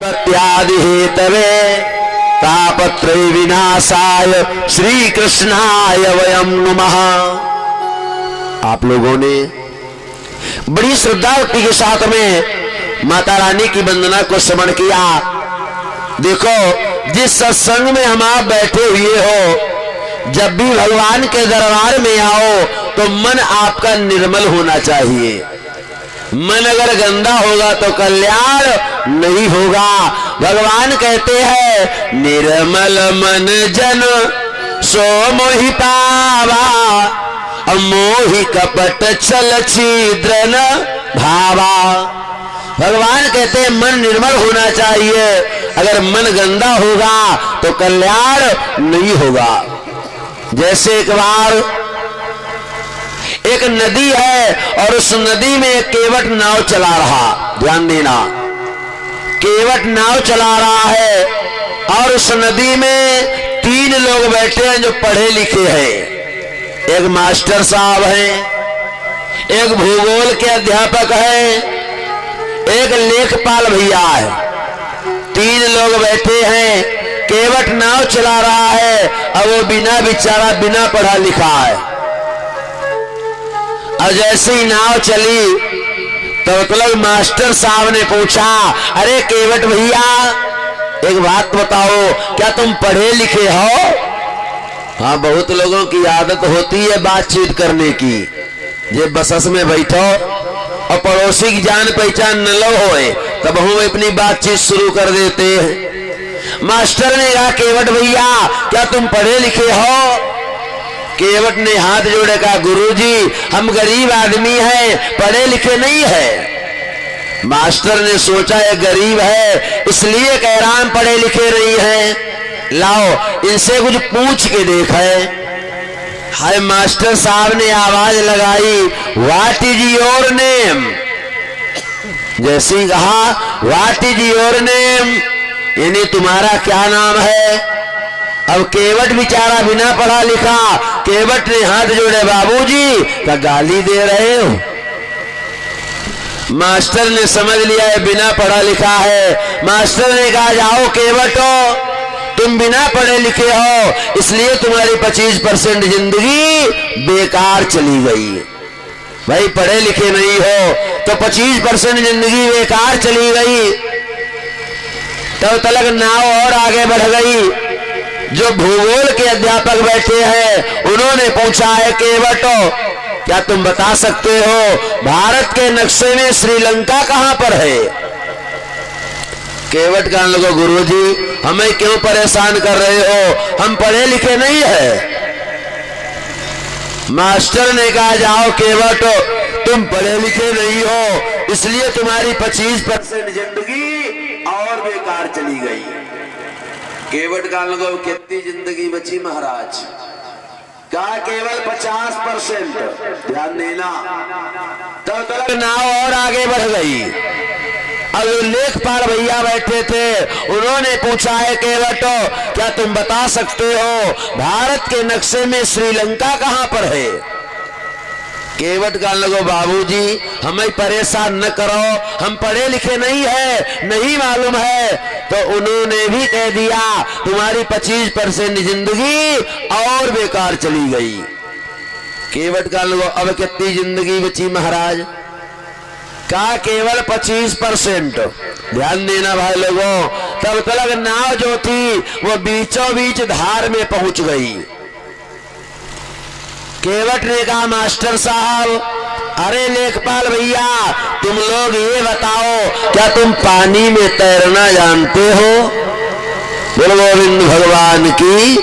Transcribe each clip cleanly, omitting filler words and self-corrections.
प्रत्यादि Hathaway तापत्रय विनाशाय श्री कृष्णाय वयम नमः। आप लोगों ने बड़ी श्रद्धा भक्ति के साथ में माता रानी की वंदना को स्मरण किया। देखो, जिस सत्संग में हम आप बैठे हुए हो, जब भी भगवान के दरबार में आओ तो मन आपका निर्मल होना चाहिए। मन अगर गंदा होगा तो कल्याण नहीं होगा। भगवान कहते हैं, निर्मल मन जन सो मोहि पावा, मोहि कपट छल छिद्र न भावा। भगवान कहते हैं मन निर्मल होना चाहिए। अगर मन गंदा होगा तो कल्याण नहीं होगा। जैसे एक बार एक नदी है और उस नदी में एक केवट नाव चला रहा, ध्यान देना, केवट नाव चला रहा है और उस नदी में 3 लोग बैठे हैं जो पढ़े लिखे हैं। एक मास्टर साहब हैं, एक भूगोल के अध्यापक हैं, एक लेखपाल भैया है। 3 लोग बैठे हैं, केवट नाव चला रहा है और वो बेचारा बिना पढ़ा लिखा है। और जैसे ही नाव चली तो मतलब मास्टर साहब ने पूछा, अरे केवट भैया, एक बात बताओ, क्या तुम पढ़े लिखे हो? हाँ, बहुत लोगों की आदत होती है बातचीत करने की। ये बस में बैठो और पड़ोसी की जान पहचान न लो होए तब हम अपनी बातचीत शुरू कर देते हैं। मास्टर ने कहा, केवट भैया, क्या तुम पढ़े लिखे हो? केवट ने हाथ जोड़े कहा, गुरुजी, हम गरीब आदमी हैं, पढ़े लिखे नहीं है। मास्टर ने सोचा ये गरीब है इसलिए कह रहा हम पढ़े लिखे नहीं हैं, लाओ इनसे कुछ पूछ के देखें। हाय, मास्टर साहब ने आवाज लगाई, व्हाट इज योर नेम? जैसे ही कहा व्हाट इज योर नेम, यानी तुम्हारा क्या नाम है? अब केवट बेचारा बिना पढ़ा लिखा, केवट ने हाथ जोड़े, बाबूजी, क्या गाली दे रहे हो? मास्टर ने समझ लिया है बिना पढ़ा लिखा है। मास्टर ने कहा, जाओ केवटो, तुम बिना पढ़े लिखे हो इसलिए तुम्हारी 25% जिंदगी बेकार चली गई। भाई, पढ़े लिखे नहीं हो तो 25% जिंदगी बेकार चली गई। तब तलक नाव और आगे बढ़ गई। जो भूगोल के अध्यापक बैठे हैं उन्होंने पूछा है, केवटो, क्या तुम बता सकते हो भारत के नक्शे में श्रीलंका कहां पर है? केवट कहने लगा, गुरुजी, हमें क्यों परेशान कर रहे हो, हम पढ़े लिखे नहीं है। मास्टर ने कहा, जाओ केवटो, तुम पढ़े लिखे नहीं हो इसलिए तुम्हारी 25% जिंदगी और बेकार चली गई। केवट का लगा, कितनी जिंदगी बची महाराज? कहा केवल 50%। ध्यान देना। तब तक नाव और आगे बढ़ गई। अब लेखपाल भैया बैठे थे, उन्होंने पूछा है, केवटो, क्या तुम बता सकते हो भारत के नक्शे में श्रीलंका कहां पर है? केवट का लगो, बाबूजी, हमें परेशान न करो, हम पढ़े लिखे नहीं है, नहीं मालूम है। तो उन्होंने भी कह दिया, तुम्हारी 25% जिंदगी और बेकार चली गई। केवट का लगो, अब कितनी जिंदगी बची महाराज? कहा केवल 25%। ध्यान देना भाई लोगों। तब तक नाव जो थी वो बीचों बीच धार में पहुंच गई। केवट ने कहा, मास्टर साहब, अरे लेखपाल भैया, तुम लोग ये बताओ, क्या तुम पानी में तैरना जानते हो? बोलो गोविंद भगवान की।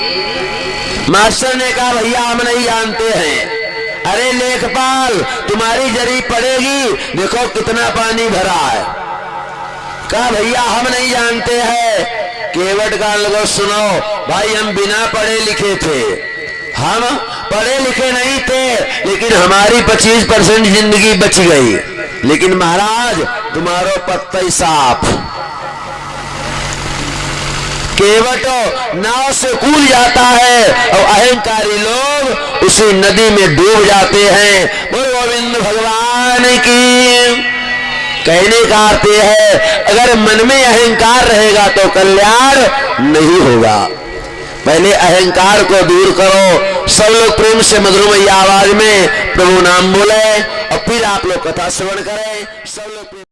मास्टर ने कहा, भैया हम नहीं जानते हैं। अरे लेखपाल, तुम्हारी जरी पड़ेगी, देखो कितना पानी भरा है। कहा भैया हम नहीं जानते हैं। केवट का लोगों, सुनो भाई, हम बिना पढ़े लिखे थे, हम पढ़े लिखे नहीं थे, लेकिन हमारी 25% जिंदगी बच गई। लेकिन महाराज, तुम्हारो पत्ता ही साफ। केवटो नाव से कूद जाता है और अहंकारी लोग उसी नदी में डूब जाते हैं। बोलो गोविंद भगवान की। कहने का अर्थ यह है, अगर मन में अहंकार रहेगा तो कल्याण नहीं होगा। पहले अहंकार को दूर करो। सब लोग प्रेम से मधुरमयी आवाज में प्रभु नाम बोले और फिर आप लोग कथा श्रवण करें। सब लोग